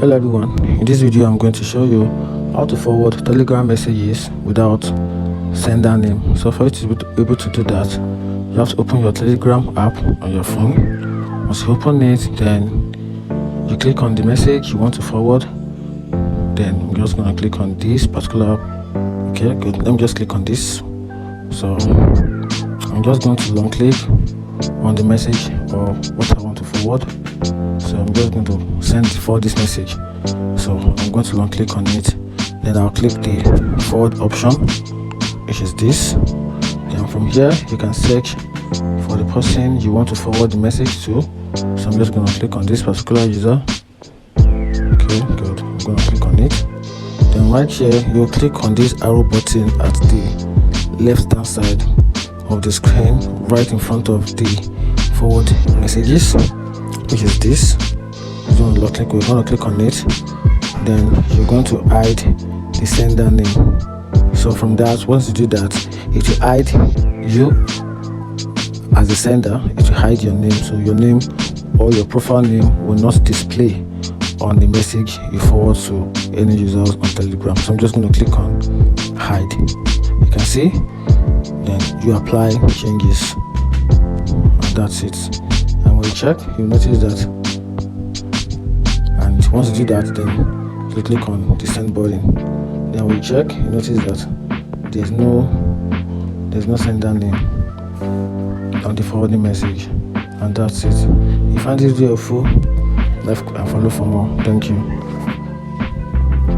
Hello everyone, in this video I'm going to show you how to forward Telegram messages without sender name. So for you to be able to do that, you have to open your Telegram app on your phone. Once you open it, then you click on the message you want to forward. Then I'm just going to click on this particular. Okay, good. Let me just click on this. So I'm just going to long click on the message or what I want to forward. So I'm just going to send for this message. So I'm going to long click on it. Then I'll click the forward option, which is this. Then from here you can search for the person you want to forward the message to. So I'm just going to click on this particular user. Okay, good. I'm going to click on it. Then right here you'll click on this arrow button at the left hand side of the screen, right in front of the forward messages, which is this. We're going to click on it. Then you're going to hide the sender name. So from that, once you do that, it will hide you as the sender. It will hide your name, so your name or your profile name will not display on the message you forward to any users on Telegram. So I'm just going to click on hide. You can see, then you apply changes, and that's it. And when you check, you notice that, and once you do that, then you click on the send button. Then when you check, you notice that there's no sender name on the forwarding message, and that's it. If you find this video helpful, like and follow for more. Thank you.